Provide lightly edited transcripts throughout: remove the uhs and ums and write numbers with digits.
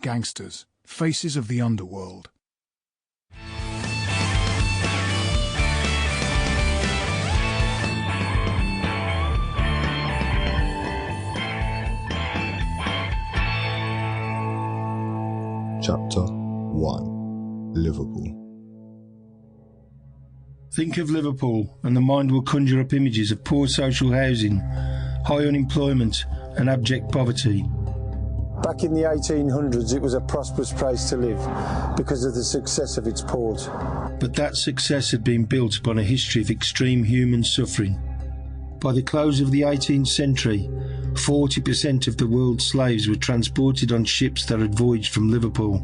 Gangsters, Faces of the Underworld. Chapter 1. Liverpool. Think of Liverpool and the mind will conjure up images of poor social housing, high unemployment and abject poverty. Back in the 1800s, it was a prosperous place to live because of the success of its port. But that success had been built upon a history of extreme human suffering. By the close of the 18th century, 40% of the world's slaves were transported on ships that had voyaged from Liverpool.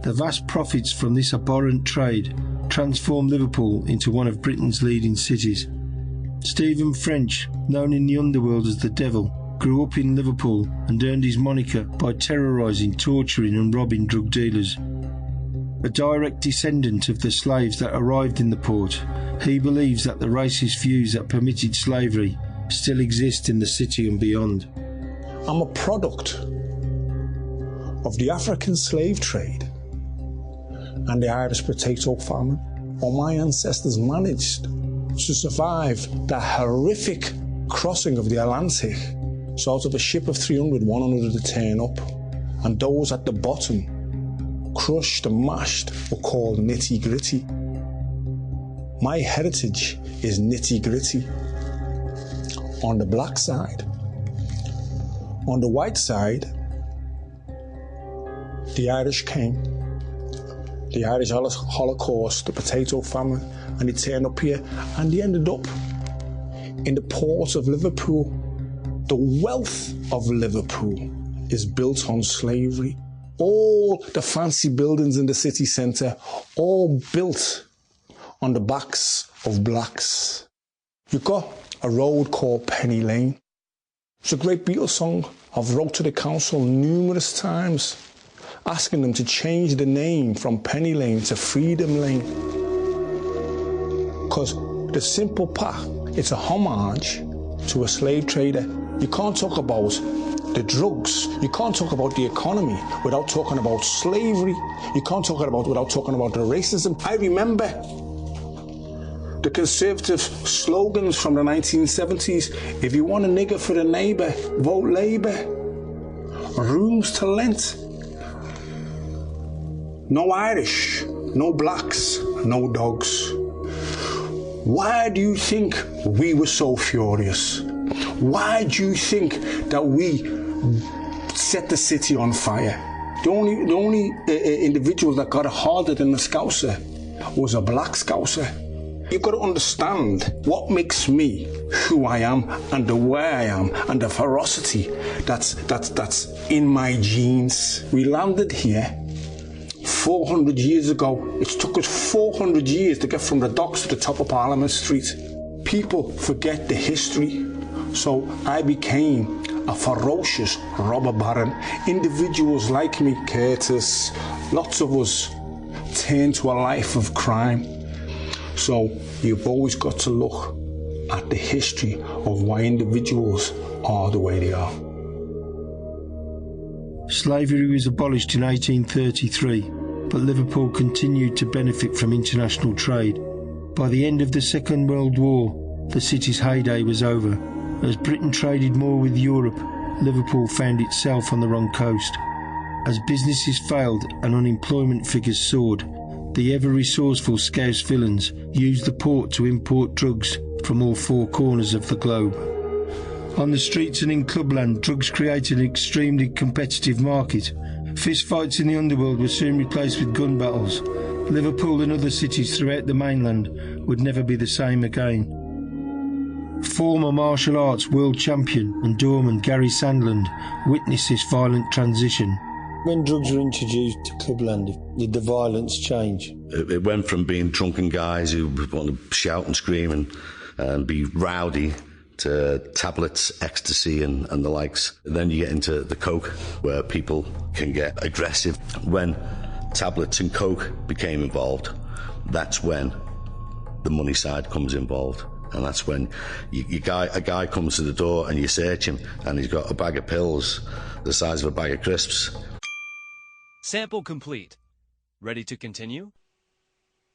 The vast profits from this abhorrent trade transformed Liverpool into one of Britain's leading cities. Stephen French, known in the underworld as the Devil, grew up in Liverpool and earned his moniker by terrorising, torturing and robbing drug dealers. A direct descendant of the slaves that arrived in the port, he believes that the racist views that permitted slavery still exist in the city and beyond. I'm a product of the African slave trade and the Irish potato famine. All my ancestors managed to survive the horrific crossing of the Atlantic. So out of a ship of 300, 100 to turn up, and those at the bottom, crushed and mashed, were called nitty-gritty. My heritage is nitty-gritty. On the black side. On the white side, the Irish came. The Irish Holocaust, the potato famine, and they turned up here and they ended up in the port of Liverpool. The wealth of Liverpool is built on slavery. All the fancy buildings in the city centre, all built on the backs of blacks. You've got a road called Penny Lane. It's a great Beatles song. I've wrote to the council numerous times asking them to change the name from Penny Lane to Freedom Lane. Because the simple path, it's a homage to a slave trader. You can't talk about the drugs. You can't talk about the economy without talking about slavery. You can't talk about without talking about the racism. I remember the conservative slogans from the 1970s. If you want a nigger for the neighbour, vote Labour. Rooms to rent. No Irish, no blacks, no dogs. Why do you think we were so furious? Why do you think that we set the city on fire? The only individual that got it harder than a Scouser was a black Scouser. You've got to understand what makes me who I am and the way I am and the ferocity that's in my genes. We landed here 400 years ago. It took us 400 years to get from the docks to the top of Parliament Street. People forget the history. So I became a ferocious robber baron. Individuals like me, Curtis, lots of us turned to a life of crime. So you've always got to look at the history of why individuals are the way they are. Slavery was abolished in 1833, but Liverpool continued to benefit from international trade. By the end of the Second World War, the city's heyday was over. As Britain traded more with Europe, Liverpool found itself on the wrong coast. As businesses failed and unemployment figures soared, the ever-resourceful Scouse villains used the port to import drugs from all four corners of the globe. On the streets and in clubland, drugs created an extremely competitive market. Fistfights in the underworld were soon replaced with gun battles. Liverpool and other cities throughout the mainland would never be the same again. Former martial arts world champion and doorman Gary Sandland witnessed this violent transition. When drugs were introduced to clubland, did the violence change? It went from being drunken guys who want to shout and scream and be rowdy to tablets, ecstasy and the likes. Then you get into the coke where people can get aggressive. When tablets and coke became involved, that's when the money side comes involved. And that's when a guy comes to the door and you search him and he's got a bag of pills the size of a bag of crisps. Sample complete. Ready to continue?